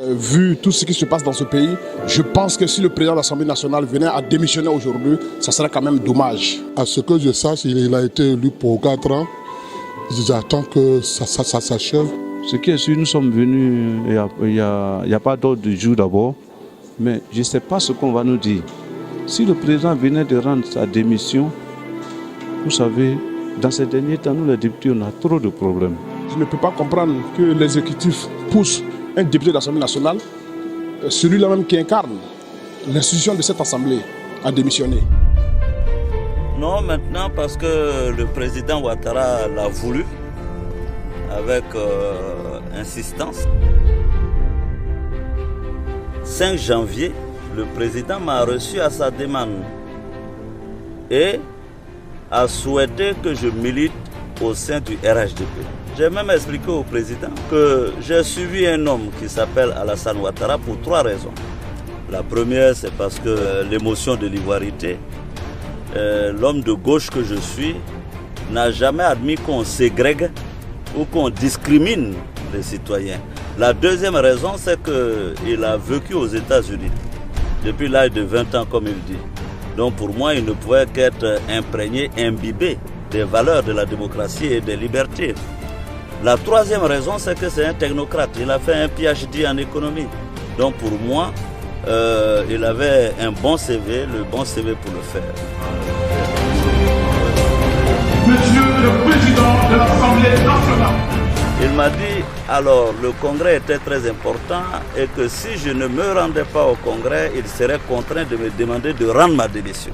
Vu tout ce qui se passe dans ce pays, je pense que si le président de l'Assemblée nationale venait à démissionner aujourd'hui, ça serait quand même dommage. À ce que je sache, il a été élu pour 4 ans. J'attends que ça s'achève. Ce qui est sûr, nous sommes venus, il n'y a pas d'ordre du jour d'abord, mais je ne sais pas ce qu'on va nous dire. Si le président venait de rendre sa démission, vous savez, dans ces derniers temps, nous les députés, on a trop de problèmes. Je ne peux pas comprendre que l'exécutif pousse un député de l'Assemblée nationale, celui-là même qui incarne l'institution de cette Assemblée, à démissionner. Non, maintenant parce que le président Ouattara l'a voulu, avec insistance. 5 janvier, le président m'a reçu à sa demande et a souhaité que je milite au sein du RHDP. J'ai même expliqué au président que j'ai suivi un homme qui s'appelle Alassane Ouattara pour 3 raisons. La première, c'est parce que l'émotion de l'ivoirité, l'homme de gauche que je suis, n'a jamais admis qu'on ségrègue ou qu'on discrimine les citoyens. La deuxième raison, c'est qu'il a vécu aux États-Unis depuis l'âge de 20 ans, comme il dit. Donc pour moi, il ne pouvait qu'être imprégné, imbibé des valeurs de la démocratie et des libertés. La troisième raison, c'est que c'est un technocrate. Il a fait un PhD en économie. Donc pour moi, il avait un bon CV, le bon CV pour le faire. Monsieur le Président de l'Assemblée nationale. Il m'a dit, alors le congrès était très important et que si je ne me rendais pas au congrès, il serait contraint de me demander de rendre ma démission.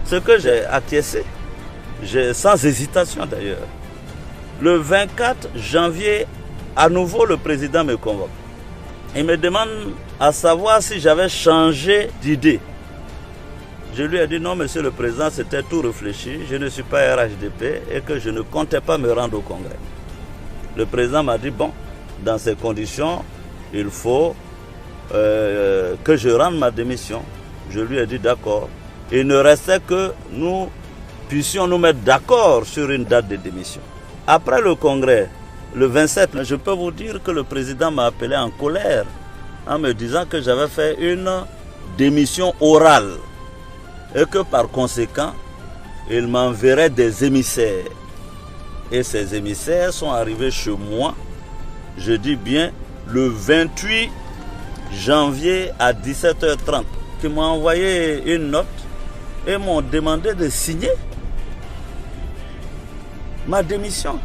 Ce que j'ai acquiescé, sans hésitation d'ailleurs. Le 24 janvier, à nouveau le président me convoque. Il me demande à savoir si j'avais changé d'idée. Je lui ai dit non, monsieur le président, c'était tout réfléchi, je ne suis pas RHDP et que je ne comptais pas me rendre au congrès. Le président m'a dit bon, dans ces conditions, il faut que je rende ma démission. Je lui ai dit d'accord. Il ne restait que nous puissions nous mettre d'accord sur une date de démission. Après le congrès, le 27, je peux vous dire que le président m'a appelé en colère en me disant que j'avais fait une démission orale et que par conséquent, il m'enverrait des émissaires. Et ces émissaires sont arrivés chez moi, je dis bien, le 28 janvier à 17h30, qui m'ont envoyé une note et m'ont demandé de signer ma démission.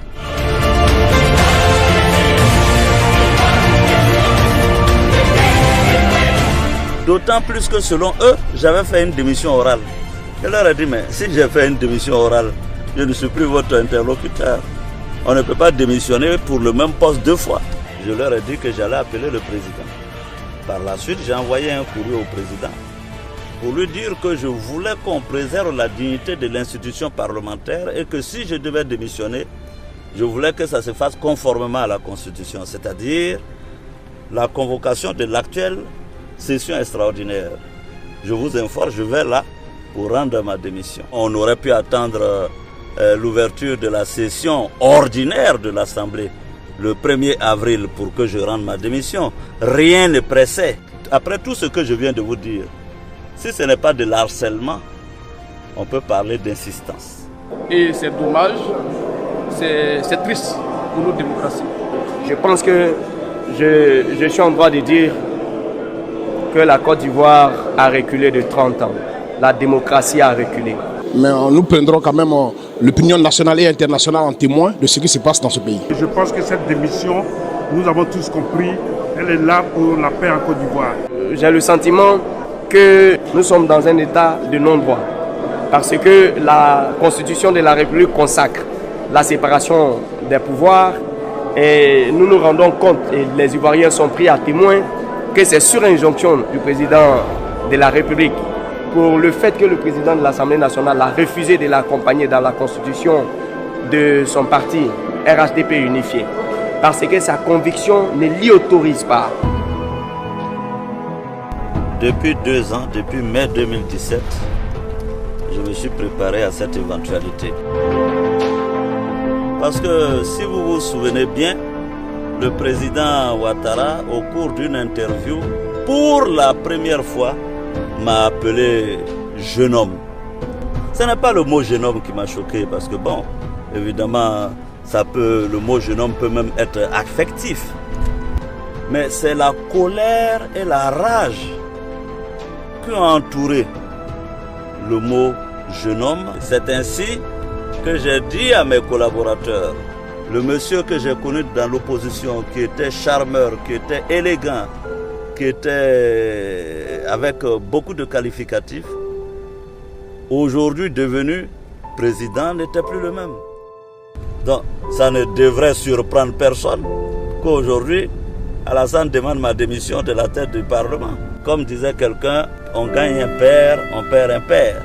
D'autant plus que selon eux, j'avais fait une démission orale. Je leur ai dit, mais si j'ai fait une démission orale, je ne suis plus votre interlocuteur. On ne peut pas démissionner pour le même poste 2 fois. Je leur ai dit que j'allais appeler le président. Par la suite, j'ai envoyé un courrier au président pour lui dire que je voulais qu'on préserve la dignité de l'institution parlementaire et que si je devais démissionner, je voulais que ça se fasse conformément à la Constitution, c'est-à-dire la convocation de l'actuelle session extraordinaire. Je vous informe, je vais là pour rendre ma démission. On aurait pu attendre l'ouverture de la session ordinaire de l'Assemblée le 1er avril pour que je rende ma démission. Rien ne pressait. Après tout ce que je viens de vous dire, si ce n'est pas de harcèlement, on peut parler d'insistance. Et c'est dommage, c'est triste pour notre démocratie. Je pense que je suis en droit de dire que la Côte d'Ivoire a reculé de 30 ans. La démocratie a reculé. Mais nous prendrons quand même l'opinion nationale et internationale en témoin de ce qui se passe dans ce pays. Je pense que cette démission, nous avons tous compris, elle est là pour la paix en Côte d'Ivoire. J'ai le sentiment que nous sommes dans un état de non-droit. Parce que la Constitution de la République consacre la séparation des pouvoirs et nous nous rendons compte, et les Ivoiriens sont pris à témoin, que c'est sur injonction du président de la République pour le fait que le président de l'Assemblée nationale a refusé de l'accompagner dans la constitution de son parti RHDP unifié. Parce que sa conviction ne l'y autorise pas. Depuis 2 ans, depuis mai 2017, je me suis préparé à cette éventualité. Parce que si vous vous souvenez bien, le président Ouattara, au cours d'une interview, pour la première fois, m'a appelé jeune homme. Ce n'est pas le mot jeune homme qui m'a choqué, parce que bon, évidemment, le mot jeune homme peut même être affectif. Mais c'est la colère et la rage qui ont entouré le mot jeune homme. C'est ainsi que j'ai dit à mes collaborateurs, le monsieur que j'ai connu dans l'opposition, qui était charmeur, qui était élégant, qui était avec beaucoup de qualificatifs, aujourd'hui devenu président, n'était plus le même. Donc ça ne devrait surprendre personne qu'aujourd'hui, Alassane demande ma démission de la tête du Parlement. Comme disait quelqu'un, on gagne un père, on perd un père.